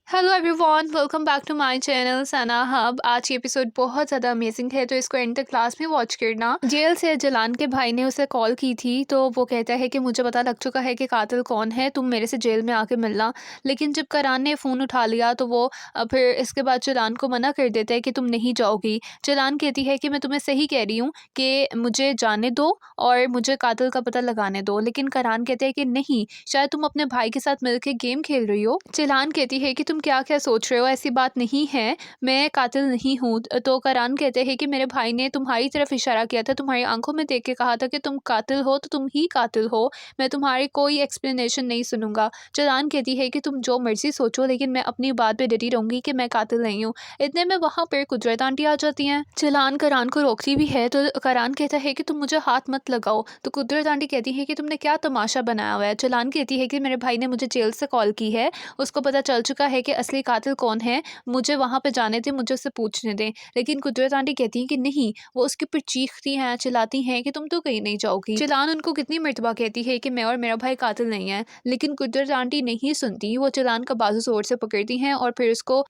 Hello everyone, welcome back to my channel Sana hub. आज की episode बहुत ज़्यादा अमेजिंग है, तो इसको एंड तक क्लास में वॉच करना। जेल से जलान के भाई ने उसे कॉल की थी, तो वो कहता है कि मुझे पता लग चुका है कि कातिल कौन है, तुम मेरे से जेल में आके मिलना। लेकिन जब करान ने फ़ोन उठा लिया तो वो फिर इसके बाद जलान को मना कर देता है कि तुम नहीं जाओगी। जलान कहती है कि मैं तुम्हें सही कह रही हूँ कि मुझे जाने दो और मुझे कातिल का पता लगाने दो। लेकिन करान कहते हैं कि नहीं, शायद तुम अपने भाई के साथ मिलकर गेम खेल रही हो। जलान कहती है कि तुम क्या क्या सोच रहे हो, ऐसी बात नहीं है, मैं कातिल नहीं हूँ। तो करान कहते हैं कि मेरे भाई ने तुम्हारी तरफ इशारा किया था, तुम्हारी आंखों में देख के कहा था कि तुम कातिल हो तो तुम ही कातिल हो, मैं तुम्हारी कोई एक्सप्लेनेशन नहीं सुनूंगा। जलान कहती है कि तुम जो मर्जी सोचो, लेकिन मैं अपनी बात पे डटी रहूंगी कि मैं कातिल नहीं हूँ। इतने में वहां पर कुदरत आंटी आ जाती हैं। जलान करान को रोकती भी है, तो करान कहता है कि तुम मुझे हाथ मत लगाओ। तो कुदरत आंटी कहती है कि तुमने क्या तमाशा बनाया हुआ है। जलान कहती है कि मेरे भाई ने मुझे जेल से कॉल की है, उसको पता चल चुका है कि असली कातिल कौन है, मुझे वहाँ पे जाने दें, मुझे उससे पूछने दें। लेकिन कुदरत आंटी कहती हैं कि नहीं, वो उसके ऊपर चीखती हैं, चिल्लाती हैं कि तुम तो कहीं नहीं जाओगी। जलान उनको कितनी मर्तबा कहती है कि मैं और मेरा भाई कातिल नहीं है, लेकिन कुदरत आंटी नहीं सुनती। वो जलान का बाजू जोर से पकड़ती हैं और फिर उसको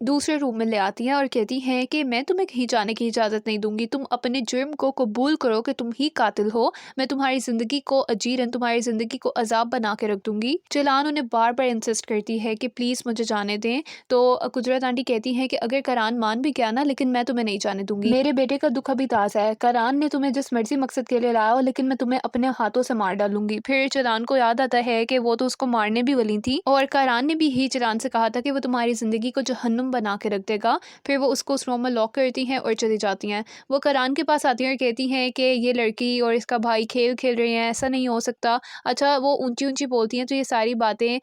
दूसरे रूम में ले आती हैं और कहती हैं कि मैं तुम्हें कहीं जाने की इजाज़त नहीं दूंगी, तुम अपने जुर्म को कबूल करो कि तुम ही कातिल हो। मैं तुम्हारी ज़िंदगी को अजीरन, तुम्हारी ज़िंदगी को अजाब बना के रख दूंगी। जलान उन्हें बार बार इंसिस्ट करती है कि प्लीज़ मुझे जाने दें। तो कुदरत आंटी कहती हैं कि अगर करान मान भी गया ना, लेकिन मैं तुम्हें नहीं जाने दूंगी। मेरे बेटे का दुख अभी ताज़ा है, करान ने तुम्हें जिस मर्जी मकसद के लिए लाया हो, लेकिन मैं तुम्हें अपने हाथों से मार डालूंगी। फिर जलान को याद आता है कि वो तो उसको मारने भी वाली थी और करान ने भी ही जलान से कहा था कि वो तुम्हारी ज़िंदगी को जहन्नुम बना के रख देगा। फिर वो उसको उस रूम में लॉक करती हैं और चली जाती हैं। वो करान के पास आती हैं और कहती हैं कि ये लड़की और इसका भाई खेल खेल रहे हैं, ऐसा नहीं हो सकता। अच्छा, वो ऊंची ऊंची बोलती हैं, तो ये सारी बातें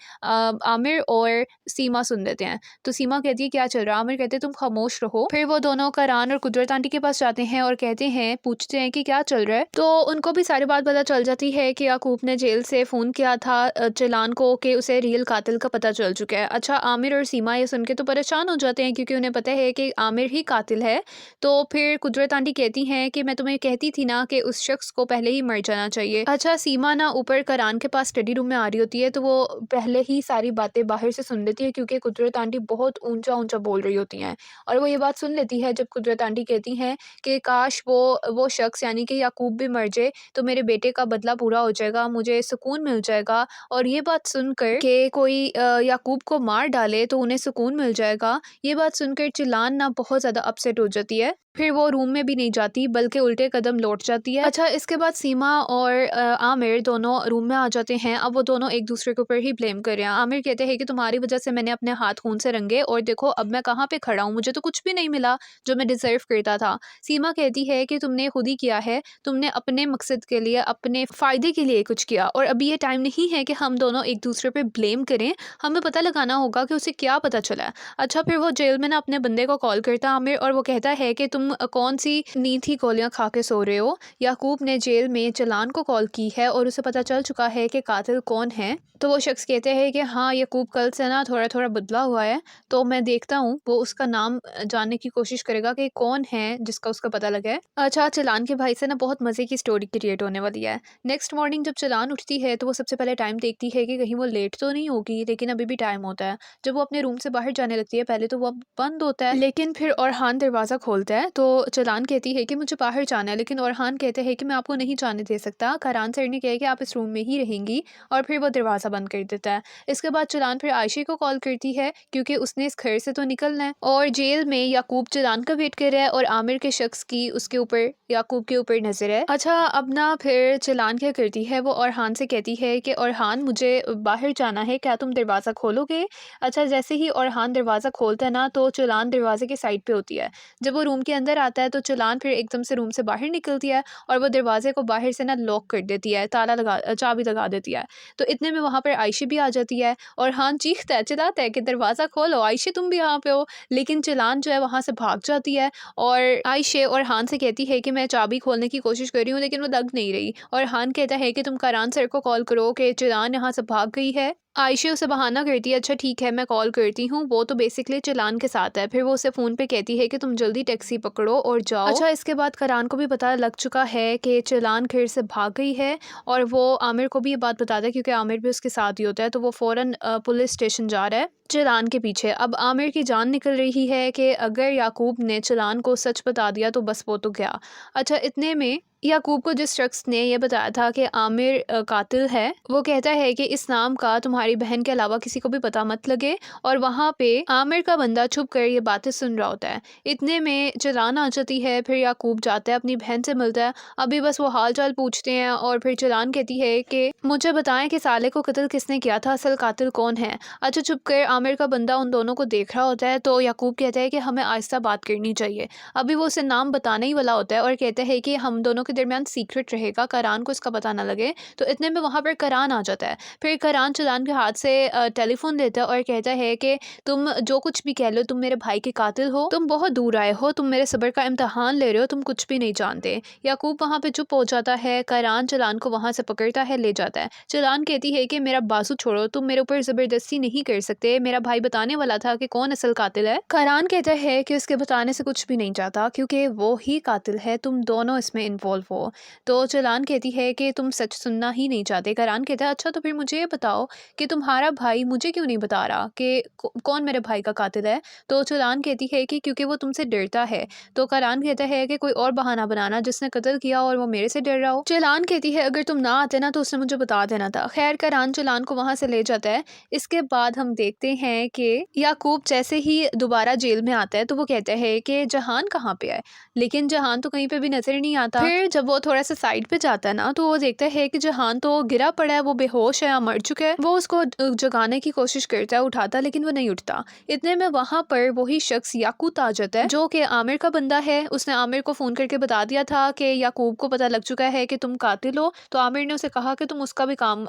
आमिर और सीमा सुन लेते हैं। तो सीमा कहती है क्या चल रहा है, आमिर कहते हैं तुम खामोश रहो। फिर वो दोनों करान और कुदरत आंटी के पास जाते हैं और कहते हैं, पूछते हैं कि क्या चल रहा है। तो उनको भी सारी बात पता चल जाती है कि याकूब ने जेल से फ़ोन किया था जलान को कि उसे रियल कातिल का पता चल चुका है। अच्छा, आमिर और सीमा ये सुन के तो परेशान हो जाते हैं, क्योंकि उन्हें पता है कि आमिर ही कातिल है। तो फिर कुदरत आंटी कहती हैं कि मैं तुम्हें कहती थी ना कि उस शख्स को पहले ही मर जाना चाहिए। अच्छा, सीमा ना ऊपर करान के पास स्टडी रूम में आ रही होती है, तो वो पहले ही सारी बातें बाहर से सुन लेती है, क्योंकि कुदरत आंटी बहुत ऊंचा ऊंचा बोल रही होती हैं। और वो ये बात सुन लेती है जब कुदरत आंटी कहती हैं कि काश वो शख्स यानी कि याकूब भी मर जाए, तो मेरे बेटे का बदला पूरा हो जाएगा, मुझे सुकून मिल जाएगा। और ये बात सुनकर कि कोई याकूब को मार डाले तो उन्हें सुकून मिल जाएगा, ये बात सुनकर चिलान ना बहुत ज़्यादा अपसेट हो जाती है। फिर वो रूम में भी नहीं जाती, बल्कि उल्टे कदम लौट जाती है। अच्छा, इसके बाद सीमा और आमिर दोनों रूम में आ जाते हैं। अब वो दोनों एक दूसरे के ऊपर ही ब्लेम कर रहे हैं। आमिर कहते हैं कि तुम्हारी वजह से मैंने अपने हाथ खून से रंगे और देखो अब मैं कहाँ पे खड़ा हूँ, मुझे तो कुछ भी नहीं मिला जो मैं डिजर्व करता था। सीमा कहती है कि तुमने खुद ही किया है, तुमने अपने मकसद के लिए, अपने फ़ायदे के लिए कुछ किया, और अभी ये टाइम नहीं है कि हम दोनों एक दूसरे पे ब्लेम करें। हमें पता लगाना होगा कि उसे क्या पता चला है। अच्छा, फिर वो जेल में ना अपने बंदे को कॉल करता है आमिर, और वो कहता है कि तुम कौन सी नींद ही गोलियां खा के सो रहे हो। याकूब ने जेल में जलान को कॉल की है और उसे पता चल चुका है कि कातिल कौन है। तो वो शख्स कहते हैं कि हाँ, याकूब कल से ना थोड़ा थोड़ा बदला हुआ है, तो मैं देखता हूँ, वो उसका नाम जानने की कोशिश करेगा कि कौन है जिसका उसका पता लगा है। अच्छा, चलान के भाई से ना बहुत मज़े की स्टोरी क्रिएट होने वाली है। नेक्स्ट मॉर्निंग जब चलान उठती है तो वो सबसे पहले टाइम देखती है कि कहीं वो लेट तो नहीं होगी, लेकिन अभी भी टाइम होता है। जब वो अपने रूम से बाहर जाने लगती है, पहले तो वो बंद होता है, लेकिन फिर औरहान दरवाज़ा खोलता है। तो चलान कहती है कि मुझे बाहर जाना है, लेकिन औरहान कहते हैं कि मैं आपको नहीं जाने दे सकता। करान सर ने कहा कि आप इस रूम में ही रहेंगी, और फिर वो दरवाज़ा बंद कर देता है। इसके बाद चलान फिर आयशे को कॉल करती है, क्योंकि उसने इस घर से तो निकलना है, और जेल में याकूब चलान का वेट कर रहा है और आमिर के शख्स की उसके ऊपर, याकूब के ऊपर नजर है। अच्छा, अब ना फिर चलान क्या करती है, वो औरहान से कहती है कि औरहान मुझे बाहर जाना है, क्या तुम दरवाज़ा खोलोगे। अच्छा, जैसे ही औरहान दरवाज़ा खोलता है ना, तो चलान दरवाजे के साइड पे होती है। जब वो रूम के अंदर आता है तो चलान फिर एकदम से रूम से बाहर निकलती है और वो दरवाजे को बाहर से ना लॉक कर देती है, ताला लगा, चाबी लगा देती है। तो इतने में वहाँ पर आयशे भी आ जाती है और हान चीखता है, चिल्लाता है कि दरवाज़ा खोलो, आयशे तुम भी यहाँ पे हो। लेकिन चलान जो है वहाँ से भाग जाती है और आयशे और हान से कहती है कि मैं चाबी खोलने की कोशिश कर रही हूँ, लेकिन वो लग नहीं रही। और हान कहता है कि तुम करान सर को कॉल करो कि चलान यहाँ से भाग गई है। आयशा उसे बहाना करती है, अच्छा ठीक है मैं कॉल करती हूँ, वो तो बेसिकली चिलान के साथ है। फिर वो उसे फ़ोन पे कहती है कि तुम जल्दी टैक्सी पकड़ो और जाओ। अच्छा इसके बाद करान को भी पता लग चुका है कि चिलान घर से भाग गई है और वो आमिर को भी ये बात बताता है क्योंकि आमिर भी उसके साथ ही होता है। तो वो फ़ौरन पुलिस स्टेशन जा रहा है चिलान के पीछे। अब आमिर की जान निकल रही है कि अगर याकूब ने चिलान को सच बता दिया तो बस वो तो गया। अच्छा इतने में याकूब को जिस शख्स ने ये बताया था कि आमिर कातिल है, वो कहता है कि इस नाम का तुम्हारी बहन के अलावा किसी को भी पता मत लगे। और वहाँ पे आमिर का बंदा छुप कर ये बातें सुन रहा होता है। इतने में चिलान आ जाती है, फिर याकूब जाता है अपनी बहन से मिलता है। अभी बस वो हाल चाल पूछते हैं और फिर चिलान कहती है कि मुझे बताएं कि साले को कत्ल किसने किया था, असल कातिल कौन है। अच्छा चुप कर आमिर का बंदा उन दोनों को देख रहा होता है। तो याकूब कहता है कि हमें आहिस्ता बात करनी चाहिए। अभी वो उसे नाम बताने ही वाला होता है और कहता है कि हम दोनों के दरमियान सीक्रेट रहेगा, करान को इसका पता ना लगे। तो इतने में वहाँ पर करान आ जाता है। फिर करान चिलान के हाथ से टेलीफोन लेता है और कहता है कि तुम जो कुछ भी कह लो, तुम मेरे भाई के कातिल हो, तुम बहुत दूर आए हो, तुम मेरे सब्र का इम्तहान ले रहे हो, तुम कुछ भी नहीं जानते। याकूब वहाँ पे चुप हो जाता है। करान चिलान को वहाँ से पकड़ता है, ले जाता है। चिलान कहती है कि मेरा बाजू छोड़ो, तुम मेरे ऊपर जबरदस्ती नहीं कर सकते, मेरा भाई बताने वाला था कि कौन असल कातिल है। करान कहता है कि उसके बताने से कुछ भी नहीं चाहता क्योंकि वो ही कातिल है, तुम दोनों इसमें इन्वॉल्व हो। तो चिलान कहती है कि तुम सच सुनना ही नहीं चाहते। करान कहता है अच्छा तो फिर मुझे ये बताओ कि तुम्हारा भाई मुझे क्यों नहीं बता रहा कि कौन मेरे भाई का कातिल है। तो चिलान कहती है कि क्योंकि वो तुमसे डरता है। तो करान कहता है कि कोई और बहाना बनाना जिसने कत्ल किया और वो मेरे से डर रहा हो। चिलान कहती है अगर तुम ना आते ना तो उसने मुझे बता देना था। खैर करान चिलान को वहां से ले जाता है। इसके बाद हम देखते हैं कि याकूब जैसे ही दोबारा जेल में आता है तो वो कहता है कि जहान कहाँ पे है, लेकिन जहान तो कहीं पे भी नजर नहीं आता। फिर जब वो थोड़ा सा साइड पे जाता है ना तो वो देखता है कि जहान तो गिरा पड़ा है, वो बेहोश है या मर चुका है। वो उसको जगाने की कोशिश करता है, उठाता, लेकिन वो नहीं उठता। इतने में वहां पर वही शख्स याकूत आ जाता है जो कि आमिर का बंदा है। उसने आमिर को फोन करके बता दिया था कि याकूब को पता लग चुका है कि तुम कातिल हो। तो आमिर ने उसे कहा कि तुम उसका भी काम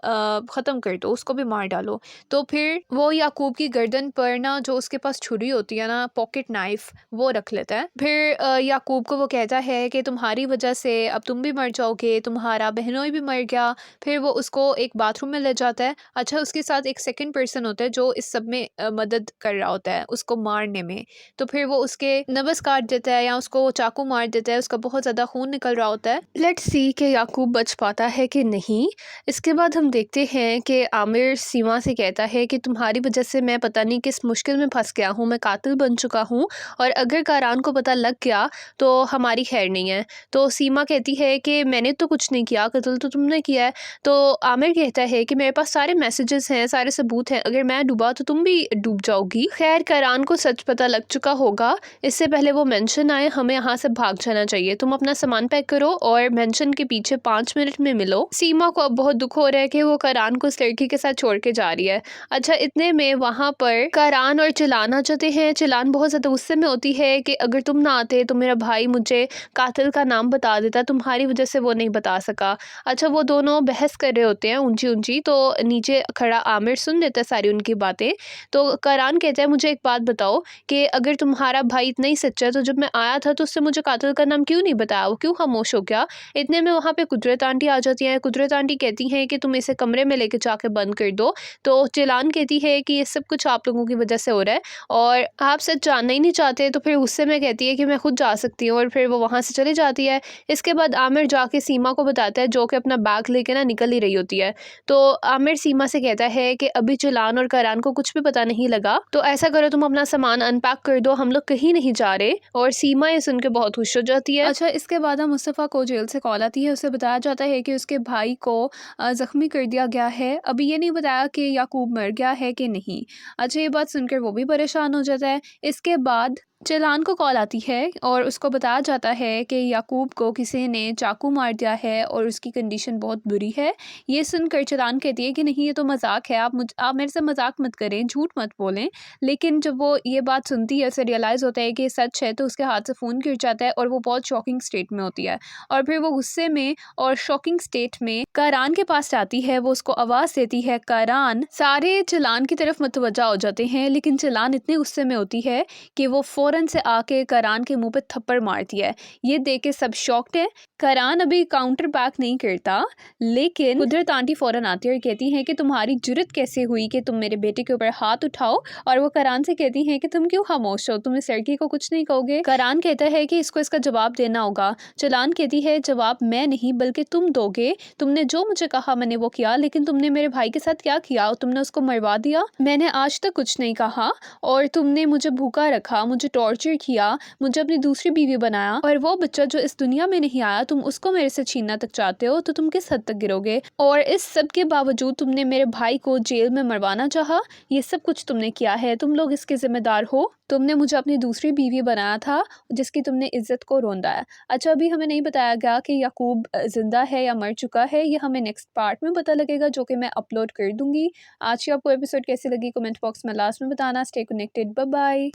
खत्म कर दो, उसको भी मार डालो। तो फिर वो याकूब की गर्दन पर ना जो उसके पास छुरी होती है ना, पॉकेट नाइफ, वो रख लेता है। फिर याकूब को वो कहता है कि तुम्हारी वजह से अब तुम भी मर जाओगे, तुम्हारा बहनोई भी मर गया। फिर वो उसको एक बाथरूम में ले जाता है। अच्छा उसके साथ एक सेकंड पर्सन होता है जो इस सब में मदद कर रहा होता है उसको मारने में। तो फिर वो उसके नब्ज़ काट देता है या उसको चाकू मार देता है, उसका बहुत ज़्यादा खून निकल रहा होता है। लेट्स सी कि याकूब बच पाता है कि नहीं। इसके बाद हम देखते हैं कि आमिर सीमा से कहता है कि तुम्हारी वजह से मैं पता नहीं किस मुश्किल में फंस गया हूँ, मैं कातिल बन चुका हूँ और अगर कारान को पता लग गया तो हमारी खैर नहीं है। तो सीमा कहती है कि मैंने तो कुछ नहीं किया, कत्ल तो तुमने किया है। तो आमिर कहता है कि मेरे पास सारे मैसेजेस हैं, सारे सबूत हैं, अगर मैं डूबा तो तुम भी डूब जाओगी। खैर करान को सच पता लग चुका होगा, इससे पहले वो मेंशन आए हमें यहाँ से भाग जाना चाहिए, तुम अपना सामान पैक करो और मेंशन के पीछे 5 मिनट में मिलो। सीमा को अब बहुत दुख हो रहा है कि वो करान को उस लड़की के साथ छोड़ के जा रही है। अच्छा इतने में वहाँ पर करान और चिलान आ जाते हैं। चिलान बहुत ज़्यादा गुस्से में होती है कि अगर तुम ना आते तो मेरा भाई मुझे कातिल का नाम बता देता, तुम्हारी वजह से वो नहीं बता सका। अच्छा वो दोनों बहस कर रहे होते हैं ऊंची ऊंची, तो नीचे खड़ा आमिर सुन लेता है सारी उनकी बातें। तो करान कहता है मुझे एक बात बताओ कि अगर तुम्हारा भाई इतना ही सच्चा है तो जब मैं आया था तो उससे मुझे कातिल का नाम क्यों नहीं बताया, वो क्यों खामोश हो गया। इतने में वहाँ पे कुदरत आंटी आ जाती हैं। कुदरत आंटी कहती हैं कि तुम इसे कमरे में लेके जाके बंद कर दो। तो चिलान कहती है कि ये सब कुछ आप लोगों की वजह से हो रहा है और आप सच जानना ही नहीं चाहते। तो फिर गुस्से में कहती है कि मैं खुद जा सकती हूँ और फिर वो वहाँ से चली जाती है। इसके बाद आमिर जाके सीमा को बताता है जो कि अपना बैग लेके ना निकल ही रही होती है। तो आमिर सीमा से कहता है कि अभी चिलान और करान को कुछ भी पता नहीं लगा, तो ऐसा करो तुम अपना सामान अनपैक कर दो, हम लोग कहीं नहीं जा रहे। और सीमा ये सुन के बहुत खुश हो जाती है। अच्छा इसके बाद मुस्तफ़ा को जेल से कॉल आती है, उसे बताया जाता है कि उसके भाई को जख्मी कर दिया गया है। अभी ये नहीं बताया कि याकूब मर गया है कि नहीं। अच्छा ये बात सुनकर वो भी परेशान हो जाता है। इसके बाद चिलान को कॉल आती है और उसको बताया जाता है कि याकूब को किसी ने चाकू मार दिया है और उसकी कंडीशन बहुत बुरी है। ये सुनकर चिलान कहती है कि नहीं ये तो मजाक है, आप मेरे से मजाक मत करें, झूठ मत बोलें। लेकिन जब वो ये बात सुनती है उसे रियलाइज़ होता है कि ये सच है, तो उसके हाथ से फ़ोन गिर जाता है और वो बहुत शॉकिंग स्टेट में होती है। और फिर वो गुस्से में और शॉकिंग स्टेट में करान के पास जाती है, वो उसको आवाज़ देती है करान। सारे चिलान की तरफ मुतवज्जा हो जाते हैं, लेकिन चिलान इतने गुस्से में होती है कि वो फ़ौरन से आके करान के मुंह पे थप्पड़ मार दिया है। ये देख के सब शॉक्ड है। करान अभी काउंटर बैक नहीं करता, लेकिन कुदरत आंटी फ़ौरन आती है और कहती हैं कि तुम्हारी जुर्रत कैसे हुई कि तुम मेरे बेटे के ऊपर हाथ उठाओ। और वो करान से कहती हैं कि तुम क्यों खामोश हो, तुम इस लड़की को कुछ नहीं कहोगे। करान कहता है कि इसको इसका जवाब देना होगा। जलान कहती है जवाब मैं नहीं बल्कि तुम दोगे। तुमने जो मुझे कहा मैंने वो किया, लेकिन तुमने मेरे भाई के साथ क्या किया? तुमने उसको मरवा दिया। मैंने आज तक कुछ नहीं कहा और तुमने मुझे भूखा रखा, मुझे टॉर्चर किया, मुझे अपनी दूसरी बीवी बनाया, और वो बच्चा जो इस दुनिया में नहीं आया तुम उसको मेरे से छीनना तक चाहते हो, तो तुम किस हद तक गिरोगे? और इस सब के बावजूद तुमने मेरे भाई को जेल में मरवाना चाहा। ये सब कुछ तुमने किया है, तुम लोग इसके जिम्मेदार हो। तुमने मुझे अपनी दूसरी बीवी बनाया था जिसकी तुमने इज्जत को रोंदा है। अच्छा, अभी हमें नहीं बताया गया कि याकूब जिंदा है या मर चुका है, ये हमें नेक्स्ट पार्ट में पता लगेगा, जो कि मैं अपलोड कर दूंगी। आज की आपको एपिसोड कैसी लगी कमेंट बॉक्स में लास्ट में बताना। Stay connected, bye bye.